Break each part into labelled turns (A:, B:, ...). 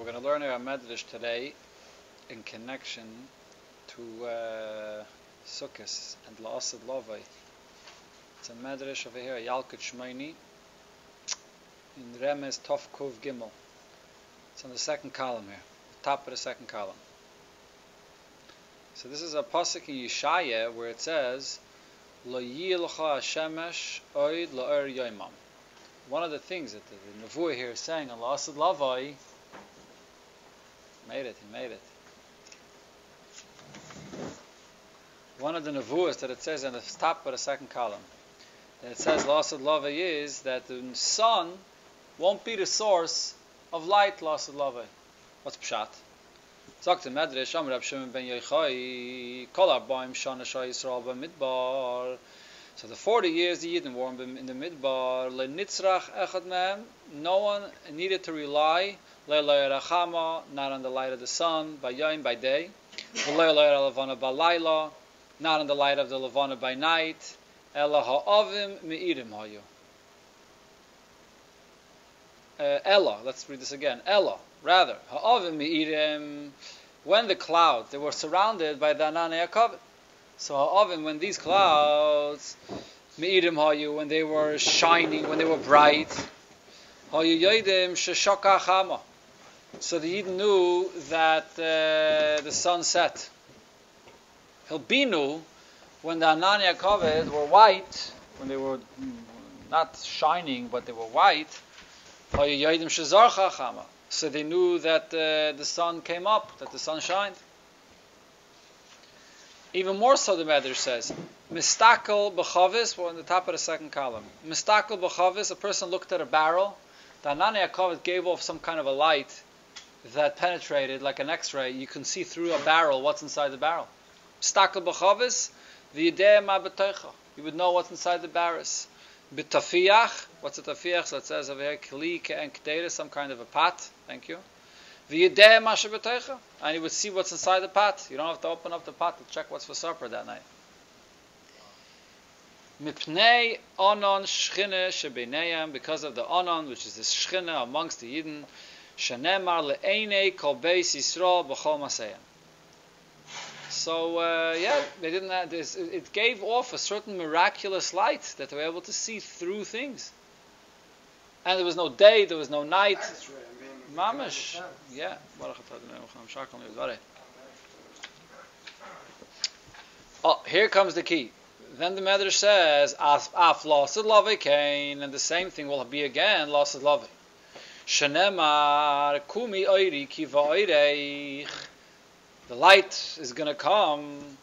A: we're going to learn our Medrash today in connection to Sukkos and La'asad Lavai. It's a Medrash over here, Yalkut Shmeini, in Remez Tov Kuv Gimel. It's on the second column here, the top of the second column. So this is a pasuk in Yeshaya where it says, Lo yilcha hashemesh oid la'er yoimam. One of the things that the Nevuah here is saying on La'asad Lavai, he made it. One of the Nevuahs that it says on the top of the second column, that it says La'asad Lavai is that the sun won't be the source of light, La'asad Lavai. What's Pshat? Sagt im Medrash, Amr Rab Shimon ben Yochai, Kol Arbaim Shana Shai Yisrael b'Midbar. So the 40 years the Yidden were in the Midbar, le'nitzrach echad mehem, no one needed to rely, le'lo'erachama, not on the light of the sun, by yom, by day, le'lo'erachama b'layla, not on the light of the levana by night, ela ha'avim me'irim hayu. Ella, let's read this again. Ella, rather, ha'avim me'irim, when the clouds, they were surrounded by the Ananei HaKavod. So ha'avim, when these clouds, me'irim hayu, when they were shining, when they were bright, hayu yoidim sheshaka chama. So the Yidden knew that the sun set. Hilbinu, when the Ananei HaKavod were white, when they were not shining, but they were white, hayu yoidim shezarcha chama. So they knew that the sun came up, that the sun shined. Even more so, the Medrash says, Mistakel b'chavis, we're on the top of the second column. Mistakel b'chavis, a person looked at a barrel. The Ananei HaKavod gave off some kind of a light that penetrated like an X-ray. You can see through a barrel what's inside the barrel. Mistakel b'chavis, v'yidei ma b'toicha. You would know what's inside the barrels. B'tafiach, what's a tafiach? So it says over here, kli ke'en k'deira, some kind of a pot. Thank you. V'yidei ma sheb'toicha. And you would see what's inside the pot. You don't have to open up the pot to check what's for supper that night. Mipnei onon shchine shebeineyam, because of the onon, which is the shchine amongst the Yidden, shenemar le'einei kol beis Yisrael b'chol maseyam. So they didn't have this. It gave off a certain miraculous light that they were able to see through things. And there was no day, there was no night. Mamish, yeah. Oh, here comes the key. Then the Medrash says, "Af la'asad lavai kain," and the same thing will be again la'asad lavai. Shenemar kumi oiri ki va'oireich. The light is going to come.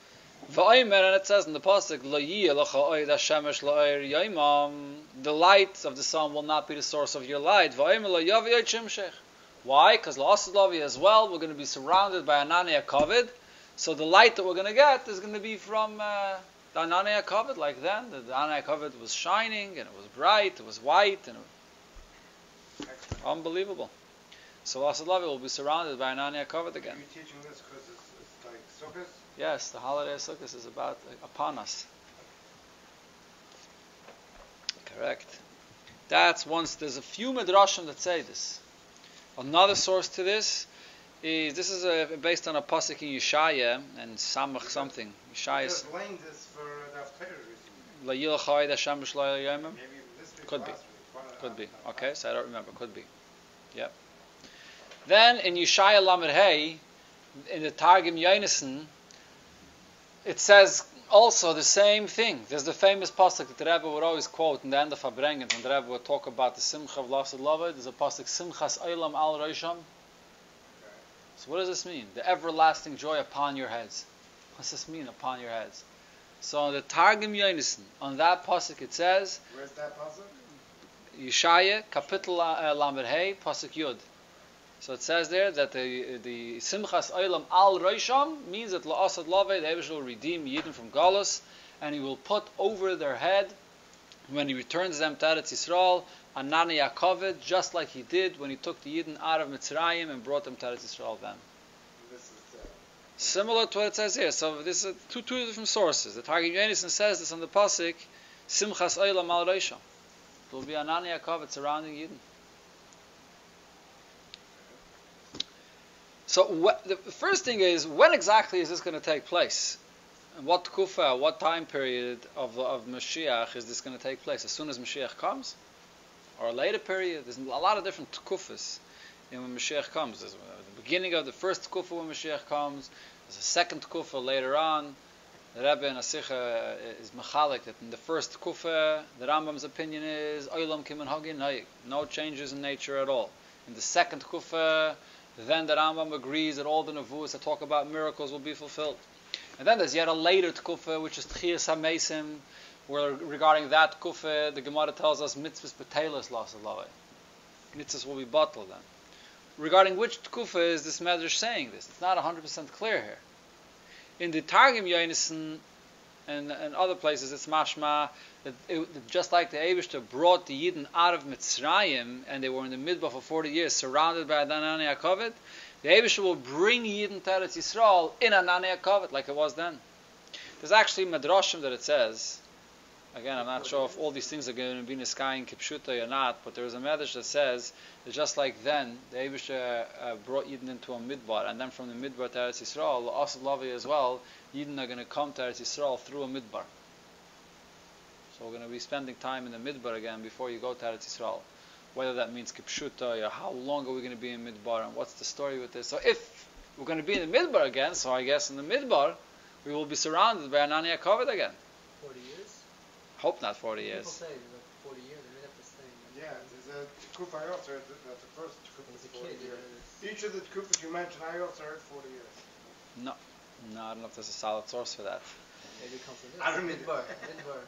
A: Va'omer, and it says in the pasuk, "Lo yilcha oid hashemesh la'oir yoimam." The light of the sun will not be the source of your light. Va'omer lo yavi oid shimshech. Why? Because La'asad Lavai as well, we're going to be surrounded by Ananei HaKavod. So the light that we're going to get is going to be from the Ananei HaKavod, like then. The Ananei HaKavod was shining, and it was bright, it was white, and it was unbelievable. So La'asad Lavai will be surrounded by Ananei HaKavod again.
B: Are you teaching this because it's like Sukkot?
A: Yes, the holiday of Sukkot is upon us. Correct. That's once, there's a few Midrashim that say this. Another source to this is based on a pasuk in Yeshaya and Samach something. Yeshaya
B: Just laying this for the Torah reason.
A: La yilchai da shamish la yomim.
B: Maybe this week,
A: Could be.
B: last week.
A: Could be. Okay, so I don't remember. Could be. Yep. Then in Yeshaya Lamed Hey, in the Targum Yonason, it says also the same thing. There's the famous pasuk that the Rebbe would always quote in the end of Farbrengen, when the Rebbe would talk about the Simcha of La'asad Lavai. There's a pasuk, Simchas Olam al Rosham. So what does this mean? The everlasting joy upon your heads. What's this mean, upon your heads? So on the Targum Yonason, on that pasuk it says,
B: Where's that pasuk?
A: Yeshaya, Kapitel Lamed Hey, pasuk Yud. So it says there that the Simchas Olam al Rosham means that La'asad Lavai, the Eibusher will redeem Yidden from Galus, and He will put over their head, when He returns them to Eretz Yisrael, Ananei HaKavod, just like He did when He took the Yidden out of Mitzrayim and brought them to Eretz Yisrael then.
B: This is
A: Similar to what it says here. So this is two different sources. The Targum Yonason says this on the pasuk, Simchas Olam al Rosham. There will be Ananei HaKavod surrounding Yidden. So the first thing is, when exactly is this going to take place? And what kufa, what time period of Mashiach is this going to take place? As soon as Mashiach comes? Or a later period? There's a lot of different kufas when Mashiach comes. There's the beginning of the first kufa when Mashiach comes. There's a second kufa later on. The Rebbe in Asicha is mechalik that in the first kufa, the Rambam's opinion is Olam Kiman Hagin Hayik. No changes in nature at all. In the second kufa, then the Rambam agrees that all the nevuos that talk about miracles will be fulfilled. And then there's yet a later kufa, which is Tchias HaMesim, where regarding that kufa, the Gemara tells us mitzvahs betelis las alavai. Mitzvahs will be bottled then. Regarding which kufa is this Medrash saying this? It's not 100% clear here. In the Targum Yonason and other places, it's mashma that just like the Eibishter brought the Yidden out of Mitzrayim and they were in the Midbar for 40 years surrounded by Anani HaKavod, the Eibishter will bring Yidden to Eretz Yisrael in Anani HaKavod like it was then. There's actually Medrashim that it says, again, I'm not sure if all these things are going to be in the sky in Kipshuta or not, but there is a Medrash that says that just like then, the Eibishter brought Yidden into a Midbar, and then from the Midbar to Eretz Yisrael, the Asad Lavi as well, Yidden are going to come to Eretz Yisrael through a Midbar. So we're going to be spending time in the Midbar again before you go to Eretz Yisrael. Whether that means Kipshuta, or how long are we going to be in Midbar, and what's the story with this. So if we're going to be in the Midbar again, so I guess in the Midbar, we will be surrounded by Anani HaKavod again.
C: 40 years?
A: Hope not 40 years.
C: People say like 40 years, they made up this thing.
B: Yeah, there's a kufa I also heard that the first kufa
C: As
B: is
C: a
B: 40
C: kid,
B: years.
C: yeah,
B: Each of the kufas you mentioned, I also heard 40 years.
A: No, I don't know if there's a solid source for that.
C: maybe it comes from this.
B: I don't need
C: Midbar.
B: it.
C: Midbar.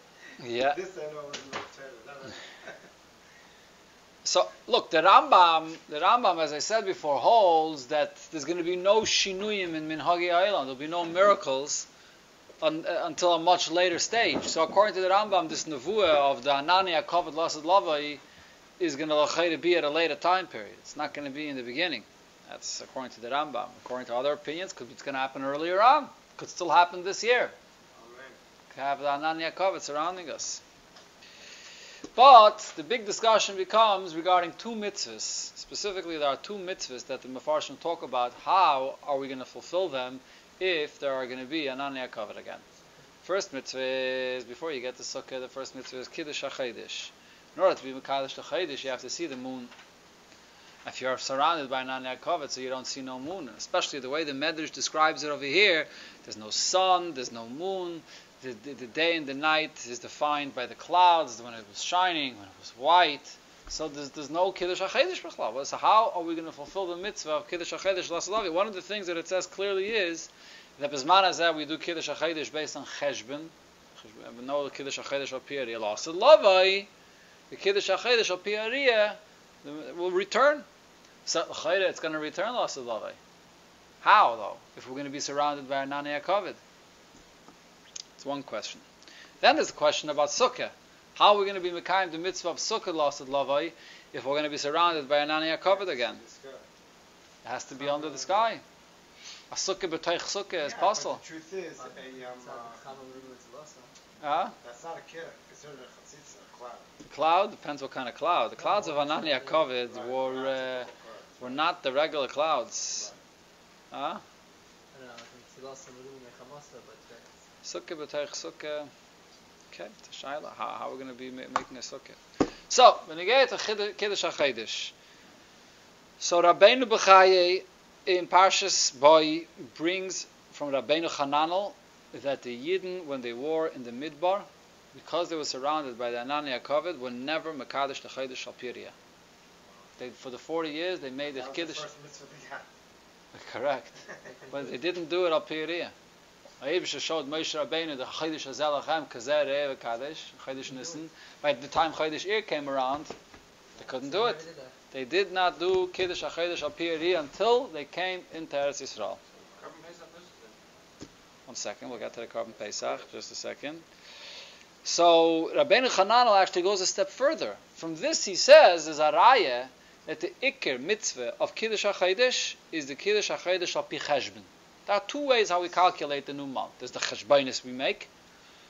A: Yeah.
B: This I know is not terrible.
A: So look, the Rambam, as I said before, holds that there's going to be no shinuyim in Minhagi Island. There'll be no miracles until a much later stage. So according to the Rambam, this nevuah of the Anani HaKavod Lasad Lavai is going to be at a later time period. It's not going to be in the beginning. That's according to the Rambam. According to other opinions, it's going to happen earlier on. Could still happen this year. Could have the Anani HaKavod surrounding us. But the big discussion becomes regarding two mitzvahs. Specifically, there are two mitzvahs that the Mefarshim talk about. How are we going to fulfill them if there are going to be Anani HaKavod again? First mitzvah is, before you get to Sukkah, the first mitzvah is Kiddush HaChaydish. In order to be Mekadosh HaChaydish, you have to see the moon. If you're surrounded by Anani HaKavod, so you don't see no moon, especially the way the Medrash describes it over here, there's no sun, there's no moon. The day and the night is defined by the clouds, when it was shining, when it was white. So there's no Kiddush HaChaydish B'chlal. So how are we going to fulfill the mitzvah of Kiddush HaChaydish L'Asalavi? One of the things that it says clearly is that B'zman Hazeh we do Kiddush HaChaydish based on Cheshbon. We know the Kiddush HaChaydish Al Pi Ariyah L'Asalavi. The Kiddush HaChaydish Al Pi Ariyah will return. So it's going to return L'Asalavi. How though? If we're going to be surrounded by Anani HaKavod? It's one question. Then there's a question about Sukkah. How are we going to be Mekayim the mitzvah of Sukkah Lasad Lavai if we're going to be surrounded by Anani HaKavod again? It has to be under the sky. A Sukkah b'toich Sukkah is possible.
B: The truth is, that's not a kid. It's a chatzitza, a cloud.
A: Cloud depends what kind of cloud. The clouds of Anani HaKavod were not the regular clouds.
C: I don't know, I think Tzilas and Merum Mechamasa, but
A: Sukkah b'toich Sukkah. Okay, it's a shayla. How are we going to be making a Sukkah? So, when you get to Kiddush HaChaydish, so Rabbeinu Bechaye in Parshas Boi brings from Rabbeinu Hananel that the Yidden, when they were in the Midbar, because they were surrounded by the Anani HaKavod, were never Mekadosh the Chaydish Al Pi Ariyah. For the 40 years, they made the Kiddush.
B: That was the first mitzvah they had.
A: Correct. But they didn't do it Al Pi Ariyah. Eibusha showed Moshe Rabbeinu the Chaydish Hazel Lachem Kazer Re'eh Kadesh Chaydish Nissen. By the time Chaydish Ir came around, they couldn't do it. They did not do Kiddush HaChaydish Al Pi Ariyah until they came into Eretz Yisrael. One second, we'll get to the Korban Pesach. Just a second. So Rabbeinu Hananel actually goes a step further. From this, he says, there's a raya that the Iker mitzvah of Kiddush HaChaydish is the Kiddush HaChaydish Al Pi Cheshbon. There are two ways how we calculate the new month. There's the cheshbonis we make,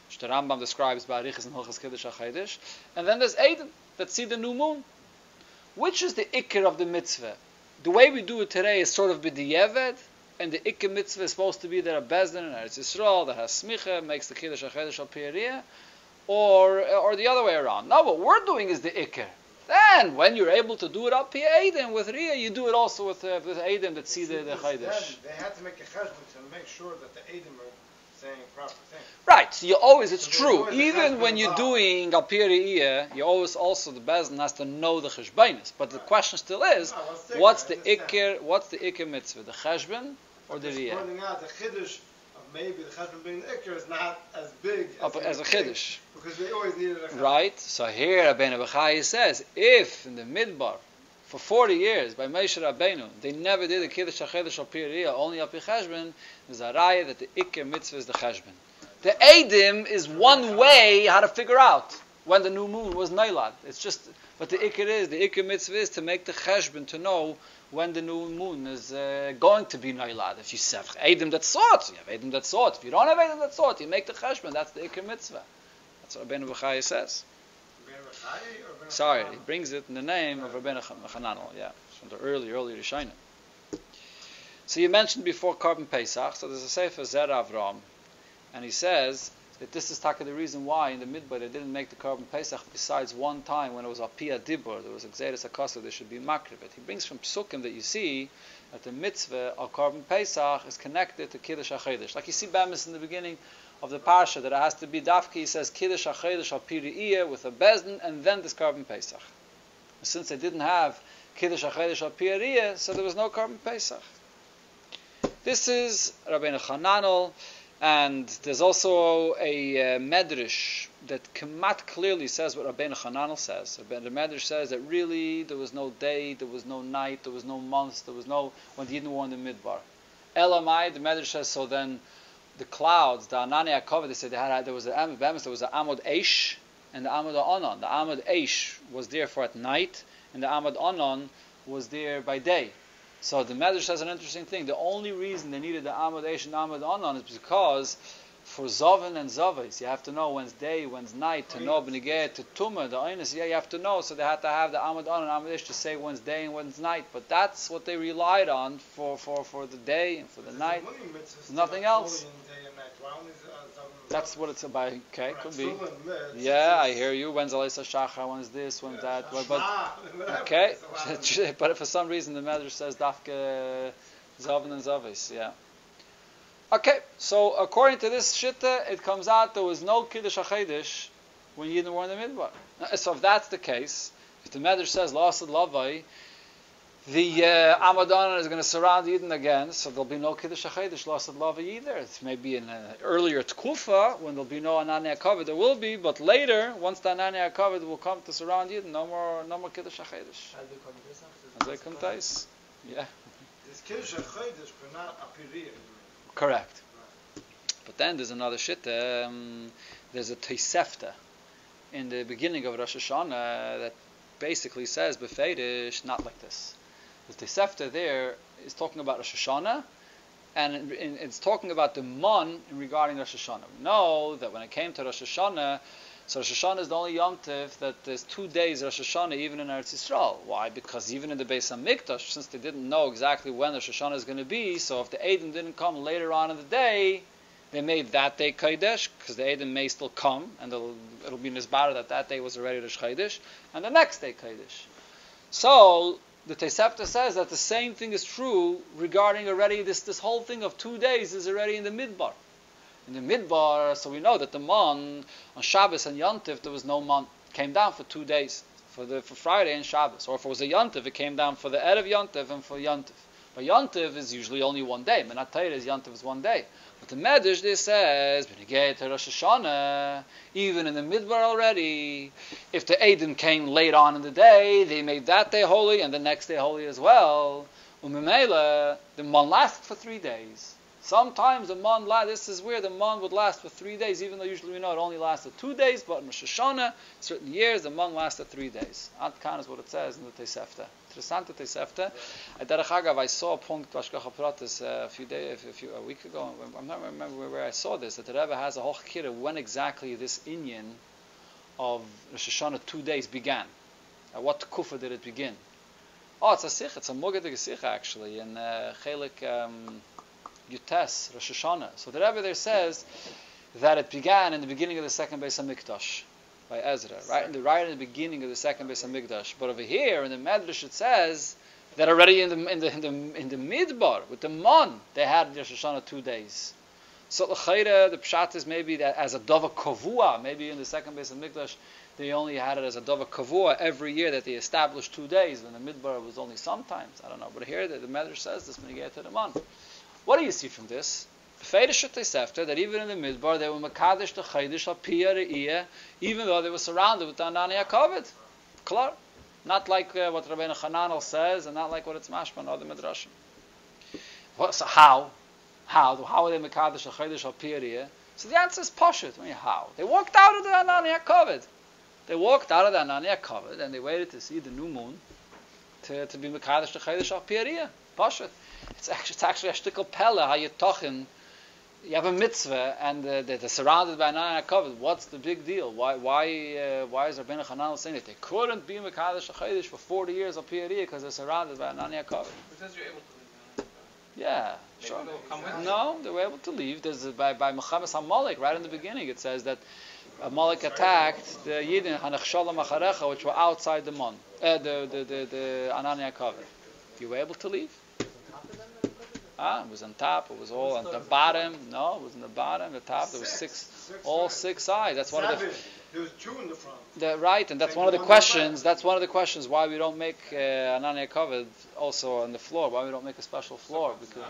A: which the Rambam describes by Arichas and Hilchas Kiddush HaChaydish, and then there's Eidim that see the new moon. Which is the ikir of the mitzvah? the way we do it today is sort of b'di'evet, and the Ikka mitzvah is supposed to be that a Bezdin in Eretz Yisrael that has smicha, makes the Kiddush HaChedesh al Piyariyah, or the other way around. No, what we're doing is the Ikka. Then, when you're able to do it al Piyariyah with Riyah, you do it also with Eidim that see the Chedesh.
B: They had to make a cheshbon to make sure that the Eidim are saying proper things.
A: Right, so it's
B: So
A: true.
B: always a
A: Even
B: cheshbon
A: when you're
B: involved.
A: doing al Piyariyah, you always also, the Bezdin has to know the Cheshbainis. But the question still is, what's the Ikka mitzvah? The Cheshbon or the
B: Just
A: Riyah?
B: pointing out the chiddush of maybe the cheshbon being the ikr is not as big
A: As a Chiddush.
B: because they always needed a cheshbon.
A: Right? So here Rabbeinu Bechai says, if in the Midbar, for 40 years, by Moshe Rabbeinu, they never did a Kiddush HaChedesh al Piyariyah, only al Pi Cheshbon, there's a raya that the Ikr mitzvah is the Cheshbon. The Eidim is one way how to figure out when the new moon was Nailad. It's just, but the Ikr mitzvah is to make the Cheshbon, to know when the new moon is going to be Nailad. If you have Eidim that saw it, you have Eidim that saw it. If you don't have Eidim that saw it, you make the Cheshbon. That's the Ikr mitzvah. That's what Rabbeinu Bechai says. Sorry, he brings it in the name of Rabbeinu Chananel. Yeah, it's from the early Rishonim. So you mentioned before Korban Pesach. So there's a Sefer Zer Avram, and he says that this is taka the reason why in the Midbar they didn't make the Korban Pesach besides one time when it was Apia Dibur, there was a Gzeres HaKosov, there should be Makrivet. He brings from Psukim that you see that the mitzvah of Korban Pesach is connected to Kiddush HaChedesh. Like you see Bamis in the beginning of the Parsha, that it has to be Dafki, he says Kiddush HaChedesh al Piyariyah with a Bezdin, and then this Korban Pesach. And since they didn't have Kiddush HaChedesh al Piyariyah, so there was no Korban Pesach. This is Rabbeinu Chananel. And there's also a medrash that Kemat clearly says what Rabbeinu Chananel says. The medrash says that really there was no day, there was no night, there was no months, there was no, when the Yidden were in the Midbar. Elamai, the medrash says, so then the clouds, the Anani HaKavod, they said there was an Amod Eish and the Amod Anon. The Amod Eish was there for at night, and the Amod Anon was there by day. So the Medrash says an interesting thing. The only reason they needed the Amud Eish and Amud Anon is because for Zovan and Zavais, you have to know when's day, when's night, to know B'negeh, to Tumah, the Oinus, you have to know. So they had to have the Amud Anon and Amud Eish to say when's day and when's night. But that's what they relied on for the day and for the night. Nothing else. That's what it's about. Okay, could be. Yeah, I hear you. When's Alaysa Shachar? When's this? When's that? Okay, but for some reason the Medrash says Dafka Zavan and Zavis. Yeah. Okay, so according to this Shitta, it comes out there was no Kiddush HaChedesh when Yidden were in the Midbar. So if that's the case, if the Medrash says La'asad Lavai, the Amadan is going to surround Yidden again, so there'll be no Kiddush HaChedesh, La'asad Lavai either. It may be in an earlier Tkufa, when there'll be no Anani HaKavod, there will be, but later, once the Anani HaKavod will come to surround Yidden, no more Kiddush HaChedesh. Azay Tais. Yeah.
B: This Kiddush HaChedesh, but not Apiriyah.
A: Correct. But then there's another shit. There's a Tosefta in the beginning of Rosh Hashanah that basically says Befedish not like this. The Tosefta there is talking about Rosh Hashanah, and it's talking about the Mon regarding Rosh Hashanah. We know that when it came to Rosh Hashanah, so Rosh Hashanah is the only Yom Tov that there's 2 days Rosh Hashanah even in Eretz Yisrael. Why? Because even in the Beis HaMikdash, since they didn't know exactly when Rosh Hashanah is going to be, so if the Eidim didn't come later on in the day, they made that day Kodesh, because the Eidim may still come, and it'll be Nizbar that day was already Rosh Chodesh, and the next day Kodesh. So the Tosefta says that the same thing is true regarding already this whole thing of 2 days is already in the Midbar. In the Midbar, so we know that the Mon on Shabbos and Yontif there was no Mon. It came down for 2 days, for Friday and Shabbos. Or if it was a Yontif, it came down for the Erev Yontif and for Yontif. But Yontif is usually only 1 day. Menat Torah is Yontif is 1 day. But the Medrash this says, B'negei to Rosh Hashanah, even in the Midbar already, if the Eidim came late on in the day, they made that day holy and the next day holy as well. Umemela, the Mon lasts for 3 days. Sometimes the Mon this is where the Mon would last for 3 days, even though usually we know it only lasted 2 days, but in Rosh Hashanah, certain years, the Mon lasted 3 days. Adkan is what it says in the Tosefta. Interessante Tosefta. At Derech Agav, I saw a point, Vashkacha Pratis, a week ago, I'm not remember where I saw this, that the Rebbe has a whole chikira when exactly this inyan of Rosh Hashanah 2 days began. At what kufa did it begin? Oh, it's a sikh. It's a mugadig sikh actually in Chelik Yutes Rosh Hashanah. So the Rebbe there says that it began in the beginning of the second Beis Hamikdash by Ezra, right in the beginning of the second Beis Hamikdash. But over here in the Medrash it says that already in the Midbar with the Mon they had Rosh Hashanah 2 days. So the pshat is maybe that as a dava kavua, maybe in the second Beis Hamikdash they only had it as a dava kavua every year that they established 2 days. When the Midbar was only sometimes, I don't know. But here the Medrash says this when you get to the Mon. What do you see from this? That even in the Midbar they were Makadesh the Chaydish al Piyah Re'iyah, even though they were surrounded with the Anani HaKavod. Klar. Not like what Rabbeinu Chananel says, and not like what it's mashma in other Midrashim. So how? How are they Makadesh al Chaydish al Piyah Re'iyah? So the answer is Pashut. I mean, how? They walked out of the Anani HaKavod. They walked out of the Anani HaKavod and they waited to see the new moon to be Makadesh the Chaydish al Piyah Re'iyah. Pashut. It's actually a shtickle pella how you talking. You have a mitzvah and they're surrounded by Anani HaKavod. What's the big deal? Why is Rabbeinu Chananel saying that they couldn't be Mekadesh HaChadosh for 40 years of Piyah Re'iyah because they're surrounded by Anani HaKavod?
C: Because you're able to leave.
A: Yeah, sure. No, they were able to leave. There's by Mechames HaMolek right in the beginning. It says that Amalek attacked the Yidden Hanachshalam Acharecha, which were outside the Mon, the Anani HaKavod. You were able to leave. It was on top. It was all on the bottom. No, it was on the bottom, the top. There was six sides. That's one of the.
B: There was 2 in the front.
A: Right, and that's one of the questions. That's one of the questions why we don't make Anani HaKavod also on the floor. Why we don't make a special floor? Because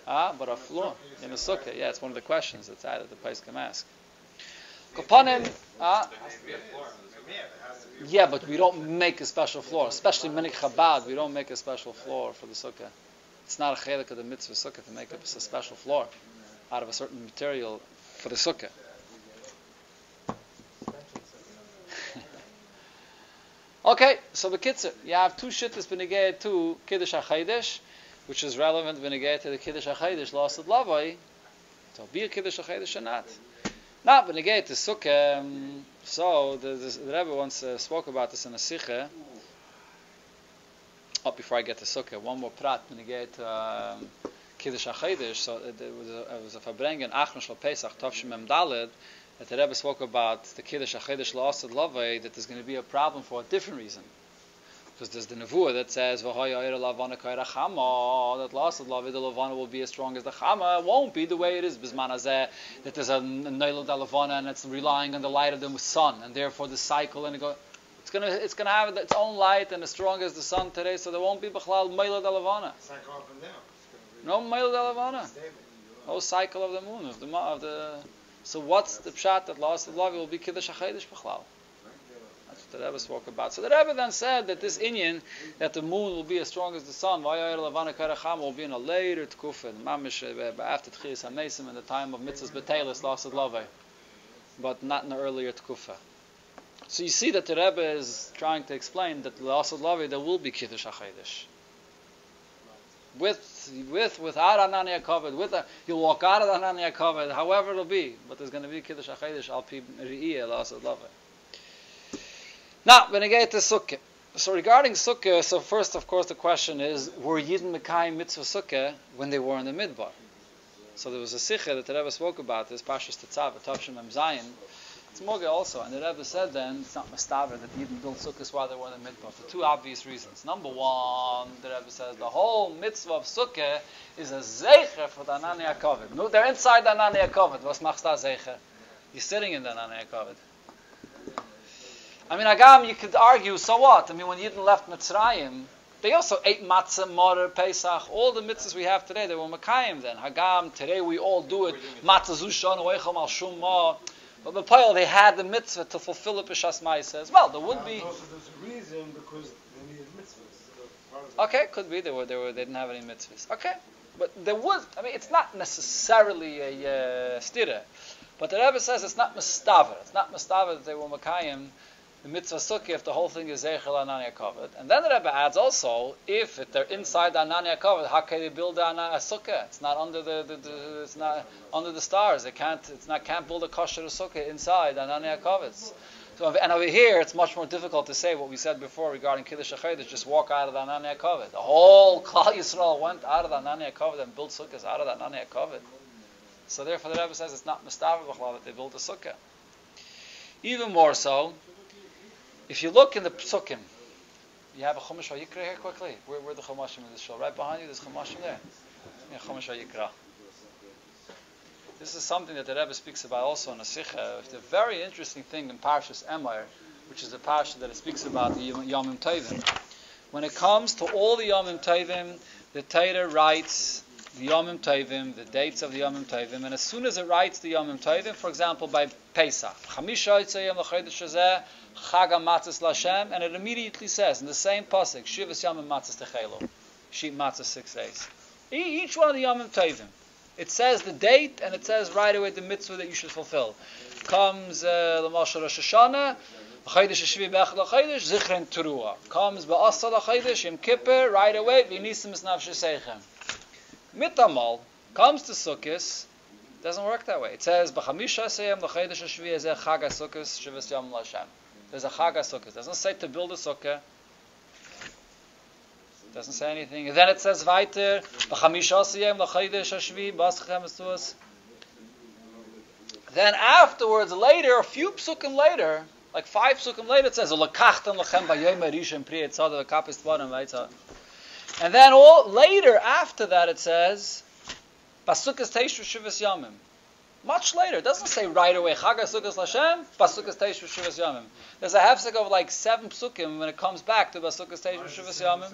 A: but a floor in the sukkah. Yeah, it's one of the questions that's added. The place can ask. Kapanim. Yeah, but we don't make a special floor, especially Minik Chabad. We don't make a special floor for the sukkah. It's not a chelik of the mitzvah sukkah to make up a special floor out of a certain material for the sukkah. Okay, so the kitzur, you have 2 shittas b'negei to Kiddush HaChaydesh, which is relevant b'negei to the Kiddush HaChaydesh L'asad Lavai, to be a Kiddush HaChaydesh or not. Now, b'negei to sukkah, so the Rebbe once spoke about this in a sikha. Before I get to Sukkah, one more prat when I get Kiddush HaChaydesh. So it was a Fabrengen Achron Shal Pesach Tavshim Mem Daled that the Rebbe spoke about the Kiddush HaChaydesh L'asad Lavai, that there's going to be a problem for a different reason. Because there's the Nevuah that says V'hoya Eira Lavana Kaira Chama, that L'asad Lavai the Lavana will be as strong as the Chama. It won't be the way it is Bizman Hazeh, that there's a Neilad Lavana and it's relying on the light of the sun, and therefore the cycle and it goes. It's gonna have its own light and as strong as the sun today, so there won't be b'chlal Meilad Alavana.
B: Cycle up and down.
A: No Meilad Alavana. No cycle of the moon of the. So what's the pshat that lost the love will be Kiddush HaChaydesh b'chlal? That's what the Rebbe spoke about. So the Rebbe then said that this inyan that the moon will be as strong as the sun, Vayayir Lavana Karacham, will be in a later tkufa, mamish after Tchias HaMesim in the time of Mitzvahs B'Teilis lost the love, but not in the earlier tkufa. So you see that the Rebbe is trying to explain that l'asad lavai there will be Kiddush HaChaydesh. Without Anani HaKavod, you'll walk out of the Anani HaKavod, however it'll be, but there's going to be Kiddush HaChaydesh al pi re'iyah l'asad lavai. Now, when I get to Sukkah. So regarding Sukkah, so first of course the question is, were Yidden Mekayim mitzvah Sukkah when they were in the Midbar? So there was a sikha that the Rebbe spoke about, this Pashas Tetzav, Tavshim Mem Zayin. It's Moga also, and the Rebbe said then, it's not Mastaver, that he didn't build Sukkahs while they were in the Midbar, for 2 obvious reasons. Number 1, the Rebbe says, the whole mitzvah of Sukkah is a Zeicher for the Anani HaKavod. No, they're inside the Anani HaKavod. Was machst da Zeicher? You're sitting in the Anani HaKavod. I mean, Agam, you could argue, so what? I mean, when Yidden left Mitzrayim, they also ate matzah, morer, Pesach, all the mitzvahs we have today, they were Makayim then. Hagam, today we all do it. Matzah zushon, oicham al shum ma. But B'Poel, they had the mitzvah to fulfill it b'Shas Ma'aseh. Well, there would be.
B: Also, there's a reason because they needed mitzvahs.
A: Okay, could be they didn't have any mitzvahs. Okay, but there was. I mean, it's not necessarily a stira, but the Rebbe says it's not mistaver. It's not mistaver that they were Makayim the mitzvah sukkah if the whole thing is Zeichel Anani HaKavod. And then the Rebbe adds also, if they're inside the Anani HaKavod, how can they build a sukkah? It's not under it's not under the stars. They can't build a kosher sukkah inside Anani HaKavod. So, and over here, it's much more difficult to say what we said before regarding Kiddush HaChodesh, just walk out of the Anani HaKavod. The whole Klal Yisrael went out of the Anani HaKavod and built sukkahs out of the Anani HaKavod. So therefore the Rebbe says it's not Mustafa B'chlal that they built a sukkah. Even more so, if you look in the Psukim, you have a Chumash HaYikra here quickly. Where are the Chumashim in this show? Right behind you, there's Chumashim there. Yeah, Chumash HaYikra. This is something that the Rebbe speaks about also in a Sikha. It's a very interesting thing in Parshas Emor, which is a parsha that it speaks about the Yomim Tovim. When it comes to all the Yomim Tovim, the Torah writes the Yomim Tovim, the dates of the Yomim Tovim, and as soon as it writes the Yomim Tovim, for example, by Pesach, Chamisha Yitzayim L'Chodesh Hazeh, Chag HaMatzos L'Hashem, and it immediately says in the same pasuk, Shivas Yomim Matzos Techelu, Sheep Matzos 6 days. Each one of the Yomim Tovim, it says the date, and it says right away the mitzvah that you should fulfill. Comes L'Moshe Rosh Hashanah, Chodesh Shvi B'Echad LaChodesh, Zichron Teruah. Comes Ba'asar LaChodesh, Yom Kippur, right away, V'nisim Es Nafshe Seichem. Mitamal comes to Sukkos, doesn't work that way. It says B'Chamisha Seyam LaChodesh Shvi Ezeh Chag HaSukkos Shivas Yom L'Hashem. There's a Chag HaSukkos. Doesn't say to build a sukkah. Doesn't say anything. And then it says weiter B'Chamisha Seyam LaChodesh Shvi B'Aschem Esuas. Then afterwards, later, a few psukim later, like 5 psukim later, it says L'Kachtan Lachem B'Yom HaRishon Pri Yitzad V'Kapis Tvarim V'Yitzad. And then later, after that, it says Basukas Teishu Shivas Yamim. Much later, it doesn't say right away Chag HaSukkos L'Hashem, Basukas Teishu Shivas Yamim. There's a hefsek of like 7 psukim when it comes back to Basukas Teishu Shivas Yamim.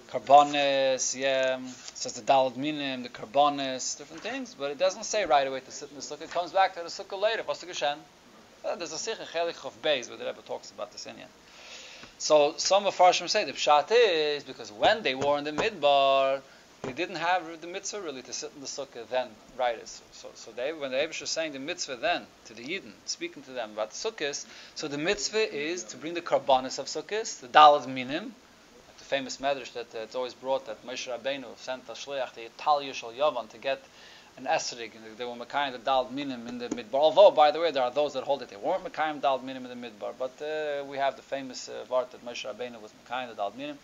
A: Karbonis, yeah, it says the Dalad Minim, the Karbonis, different things, but it doesn't say right away to sit in the sukkah. It comes back to the sukkah later, Basukas Shen. There's a Sikha Chelik of Beis where the Rebbe talks about this in here. So some of Farshim say the pshat is because when they were in the midbar, they didn't have the mitzvah really to sit in the sukkah then, right? So when the Eibush was saying the mitzvah then to the Yidden, speaking to them about the sukkahs, so the mitzvah is to bring the karbanis of sukkahs, the dalad minim, like the famous medrash that it's always brought that Moshe Rabbeinu sent a shliach to Italia Shal Yavan to get an esrig, and they were Mekayim the Dalad Minim in the midbar. Although, by the way, there are those that hold it they weren't Mekayim Dalad Minim in the midbar, but we have the famous vart that Moshe Rabbeinu was Mekayim the Dalad Minim.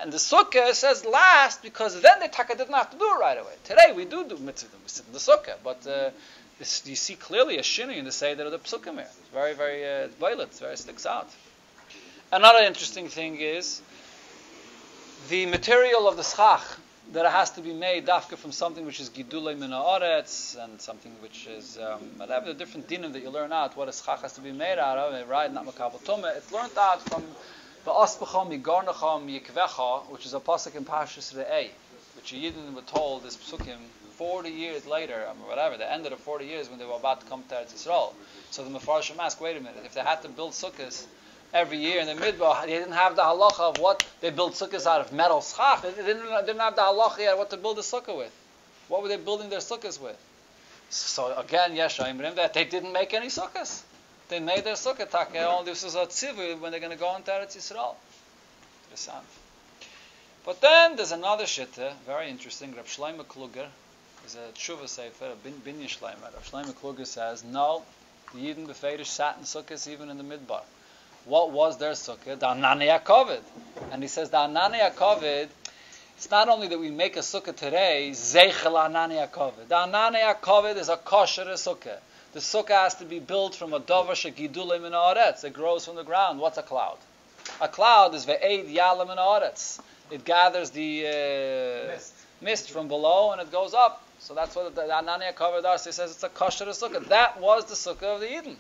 A: And the sukkah says last because then the taka didn't have to do it right away. Today we do mitzvah, we sit in the sukkah, but you see clearly a shinu in the seder of the psukim here. It's very, very violent, it's very sticks out. Another interesting thing is the material of the schach, that it has to be made dafka from something which is gidulei min haaretz and something which is whatever the different dinim that you learn out what a schach has to be made out of, right? Not makabel tumah. It's learned out from the asbacham yigarnacham yikvecha, which is a pasuk in Parshas Re'eh, which the Yidden were told this psukim 40 years later, whatever, the end of the 40 years when they were about to come to Eretz Yisrael. So the Mefarshim asked, wait a minute, if they had to build sukkahs every year in the midbar, they didn't have the halacha of what they built sukkahs out of metal schach. They didn't have the halacha yet what to build a sukkah with. What were they building their sukkahs with? So again, Yeshayim, that they didn't make any sukkahs. They made their sukkah taka. This is a tzivu when they're going to go into Eretz Yisrael. But then there's another shitta, very interesting. Rab Shlomo Kluger is a tshuva sefer, a binyan shleimer. Rab Shlomo Kluger says, no, the Yidden befeidish sat in sukkahs even in the midbar. What was their sukkah? The Anani HaKavod. And he says the Anani HaKavod, it's not only that we make a sukkah today, Zeichel Anani HaKavod. The Anani HaKavod is a kosher sukkah. The sukkah has to be built from a davar shegidulei min haaretz. It grows from the ground. What's a cloud? A cloud is ve'eid yalam min haaretz. It gathers the mist from below and it goes up. So that's what the Anani HaKavod does. He says it's a kosher sukkah. That was the sukkah of the Yidden.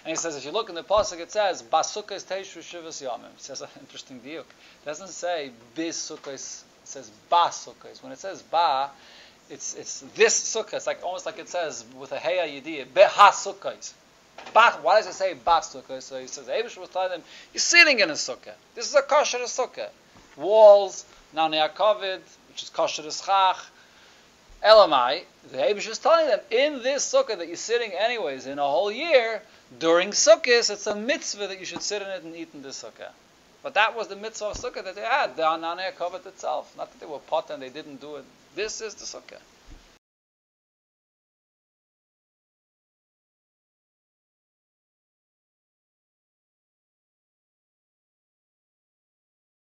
A: And he says, if you look in the pasuk, it says, Basukos Teishu Shivas Yamim. It says an interesting diuk. It doesn't say Bisukos, it says Basukos. When it says Ba, it's this sukkah. It's like almost like it says with a Heya Yediyah, Behasukos. Why does it say Basukos? So he says, Eibush was telling them, you're sitting in a sukkah. This is a kosher sukkah. Walls, Nani HaKavod, which is kosher schach. Elamai, the Eibush was telling them, in this sukkah that you're sitting anyways in a whole year, during Sukkot, it's a mitzvah that you should sit in it and eat in the sukkah. But that was the mitzvah of sukkah that they had, the Anani HaKavod itself. Not that they were pot and they didn't do it. This is the sukkah.